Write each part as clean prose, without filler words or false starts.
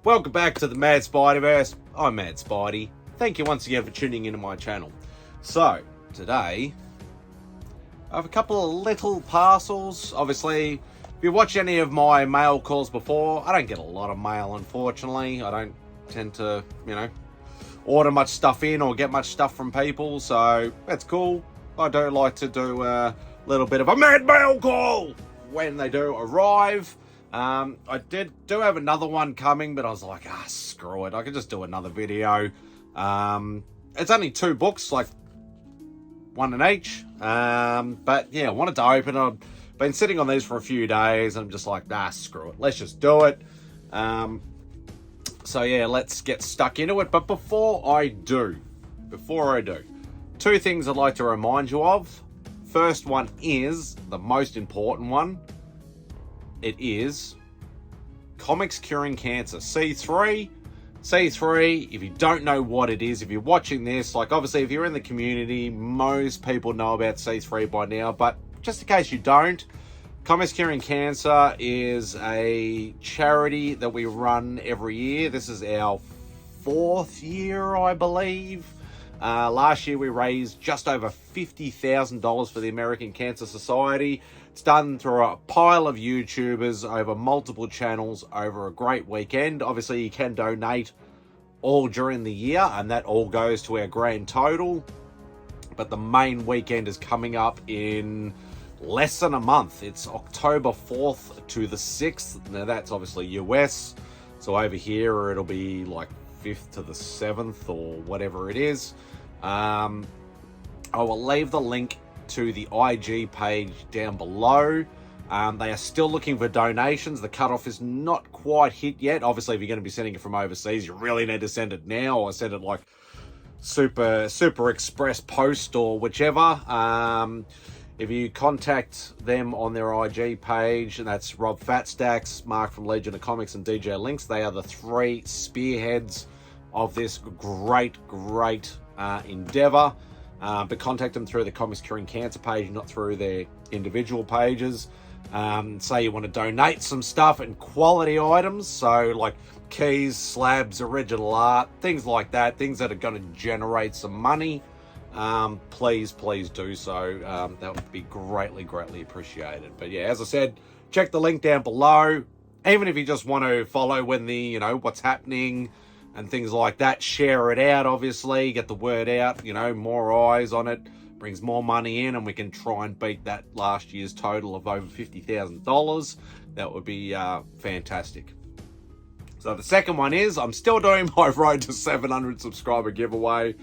Welcome back to the Mad Spiderverse. I'm Mad Spidey. Thank you once again for tuning into my channel. So, today, I have a couple of little parcels. Obviously, if you watch any of my mail calls before, I don't get a lot of mail, unfortunately. I don't tend to, order much stuff in or get much stuff from people, so that's cool. I do like to do a little bit of a mad mail call when they do arrive. I do have another one coming, but I was like, screw it. I could just do another video. It's only 2 books, like one in each. But yeah, I wanted to open it. I've been sitting on these for a few days, and I'm just like, screw it. Let's just do it. So yeah, let's get stuck into it. But before I do, 2 things I'd like to remind you of. First one is the most important one. It is Comics Curing Cancer. C3, if you don't know what it is, if you're watching this, like obviously if you're in the community, most people know about C3 by now, but just in case you don't, Comics Curing Cancer is a charity that we run every year. This is our 4th year, I believe. Last year we raised just over $50,000 for the American Cancer Society. It's done through a pile of YouTubers over multiple channels over a great weekend. Obviously you can donate all during the year and that all goes to our grand total. But the main weekend is coming up in less than a month. It's October 4th to the 6th. Now that's obviously US. So over here it'll be like 5th to the 7th or whatever it is. I will leave the link to the IG page down below. They are still looking for donations. The cutoff is not quite hit yet. Obviously, if you're going to be sending it from overseas, you really need to send it now, or send it like super express post or whichever. If you contact them on their IG page, and that's Rob Fatstacks, Mark from Legion of Comics, and DJ Links, they are the 3 spearheads of this great endeavor. But contact them through the Comics Curing Cancer page, not through their individual pages. Say you want to donate some stuff and quality items, so like keys, slabs, original art, things like that, things that are going to generate some money. Please do so. That would be greatly appreciated. But yeah, as I said, check the link down below. Even if you just want to follow when the, what's happening and things like that, share it out, obviously, get the word out, more eyes on it, brings more money in, and we can try and beat that last year's total of over $50,000. That would be fantastic. So the second one is, I'm still doing my Road to 700 subscriber giveaway.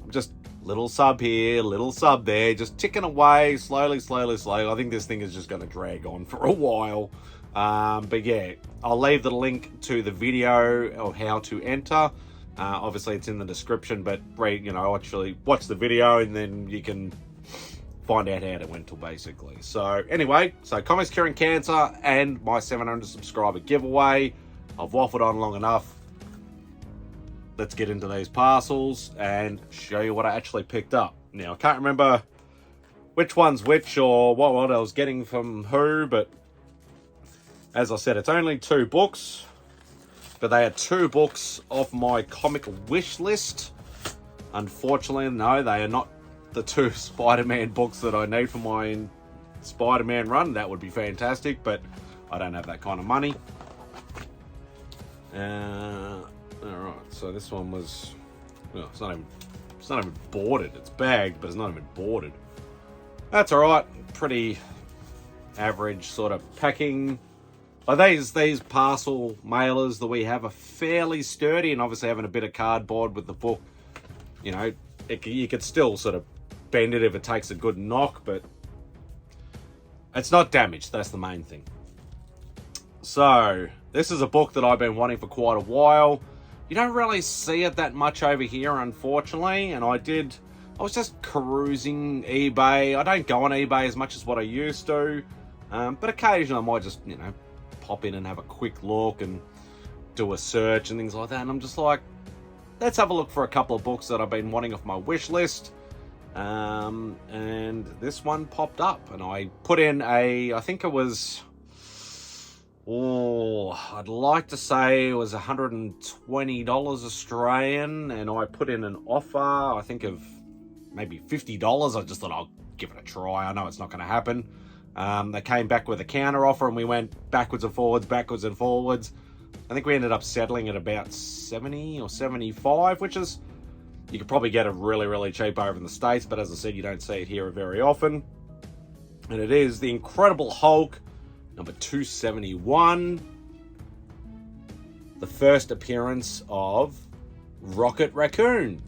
I'm just little sub here, little sub there, just ticking away slowly. I think this thing is just going to drag on for a while. But yeah, I'll leave the link to the video of how to enter. Obviously it's in the description, but actually watch the video and then you can find out how it went to, basically. So anyway, Comics Curing Cancer and my 700 subscriber giveaway. I've waffled on long enough. Let's get into these parcels and show you what I actually picked up. Now, I can't remember which one's which or what I was getting from who, but as I said, it's only 2 books, but they are 2 books off my comic wish list. Unfortunately, no, they are not the 2 Spider-Man books that I need for my Spider-Man run. That would be fantastic, but I don't have that kind of money. Alright, so this one was, well, it's not even boarded. It's bagged, but it's not even boarded. That's alright. Pretty average sort of packing. Like these parcel mailers that we have are fairly sturdy, and obviously having a bit of cardboard with the book, you could still sort of bend it if it takes a good knock, but it's not damaged. That's the main thing. So this is a book that I've been wanting for quite a while. You don't really see it that much over here, unfortunately, and I was just cruising eBay. I don't go on eBay as much as what I used to, but occasionally I might just, pop in and have a quick look and do a search and things like that. And I'm just like, let's have a look for a couple of books that I've been wanting off my wish list. And this one popped up, and I put in I think it was Oh, I'd like to say it was $120 Australian, and I put in an offer, I think of maybe $50. I just thought I'll give it a try. I know it's not going to happen. They came back with a counter offer, and we went backwards and forwards. I think we ended up settling at about 70 or 75, which is, you could probably get it really, really cheap over in the States, but as I said, you don't see it here very often. And it is The Incredible Hulk, number 271. The first appearance of Rocket Raccoon.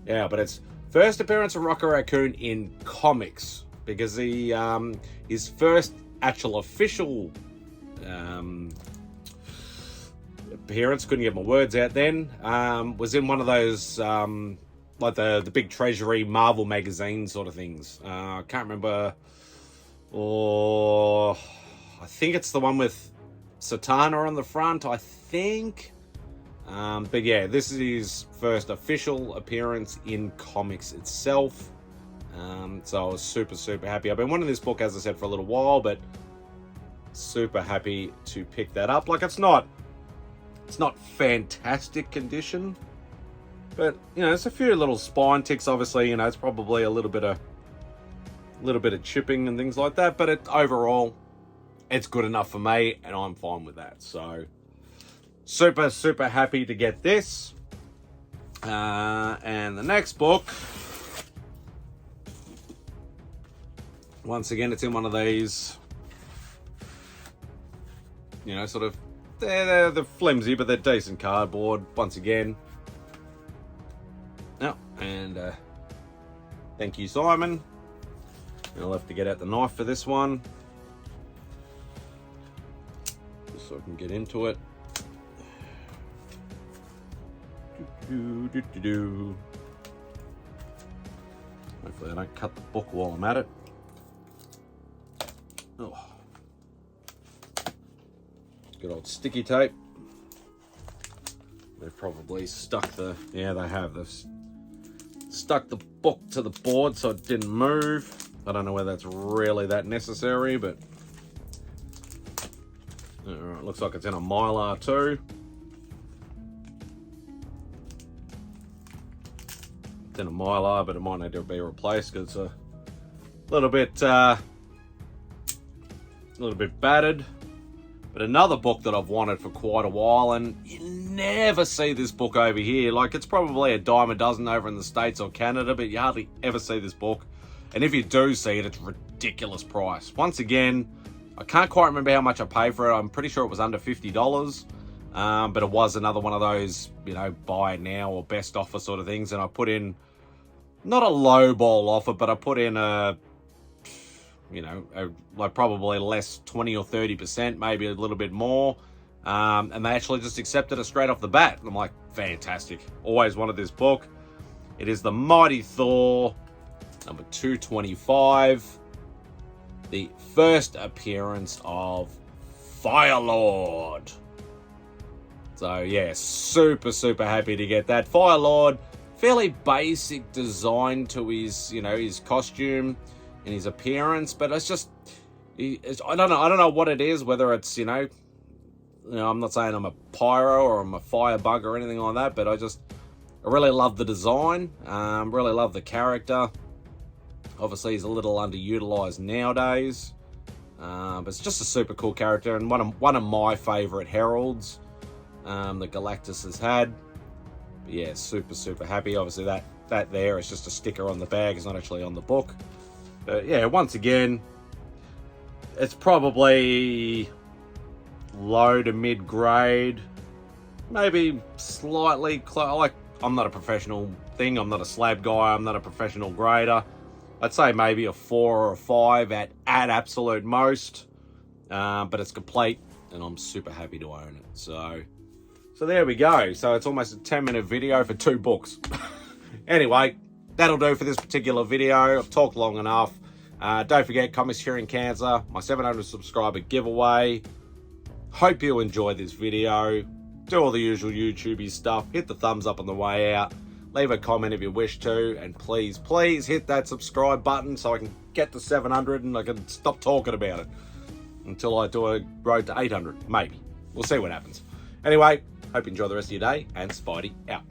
Yeah, but it's first appearance of Rocket Raccoon in comics, because his first actual official appearance, couldn't get my words out then, was in one of those like the big Treasury Marvel magazine sort of things. I can't remember, or I think it's the one with Satana on the front, I think. But yeah, this is his first official appearance in comics itself. So I was super, super happy. I've been wanting this book, as I said, for a little while, but super happy to pick that up. Like, it's not fantastic condition, but you know, there's a few little spine ticks. Obviously, you know, it's probably a little bit of chipping and things like that, but overall, it's good enough for me, and I'm fine with that. So super, super happy to get this. And the next book, once again, it's in one of these, you know, sort of, they're flimsy, but they're decent cardboard, once again. Oh, and thank you, Simon. I'll have to get out the knife for this one, just so I can get into it. Hopefully I don't cut the book while I'm at it. Oh. Good old sticky tape. They've probably stuck the, yeah, they have. They've stuck the book to the board so it didn't move. I don't know whether that's really that necessary, but it looks like it's in a Mylar too. It's in a Mylar, but it might need to be replaced because it's a little bit battered. But another book that I've wanted for quite a while, and you never see this book over here. Like, it's probably a dime a dozen over in the States or Canada, but you hardly ever see this book. And if you do see it, it's ridiculous price. Once again, I can't quite remember how much I paid for it. I'm pretty sure it was under $50. But it was another one of those, you know, buy now or best offer sort of things. And I put in, not a low ball offer, but I put in a, you know, like probably less 20 or 30%, maybe a little bit more. And they actually just accepted it straight off the bat. I'm like, fantastic. Always wanted this book. It is The Mighty Thor, number 225. The first appearance of Firelord. So yeah, super, super happy to get that. Firelord, fairly basic design to his, you know, his costume and his appearance, but it's just, I don't know what it is, whether it's, you know, I'm not saying I'm a pyro or I'm a firebug or anything like that, but I really love the design, really love the character. Obviously he's a little underutilized nowadays, but it's just a super cool character, and one of my favorite heralds that Galactus has had. But yeah, super, super happy. Obviously that there is just a sticker on the bag, it's not actually on the book. But yeah, once again, it's probably low to mid grade, maybe slightly like, I'm not a professional thing, I'm not a slab guy, I'm not a professional grader. I'd say maybe a 4 or a 5 at absolute most, but it's complete, and I'm super happy to own it. So there we go. So it's almost a 10-minute video for 2 books. Anyway, that'll do for this particular video. I've talked long enough. Don't forget, Comics Curing Cancer, my 700 subscriber giveaway. Hope you enjoyed this video. Do all the usual YouTubey stuff. Hit the thumbs up on the way out. Leave a comment if you wish to. And please, please hit that subscribe button so I can get to 700 and I can stop talking about it. until I do a road to 800, maybe. We'll see what happens. Anyway, hope you enjoy the rest of your day, and Spidey out.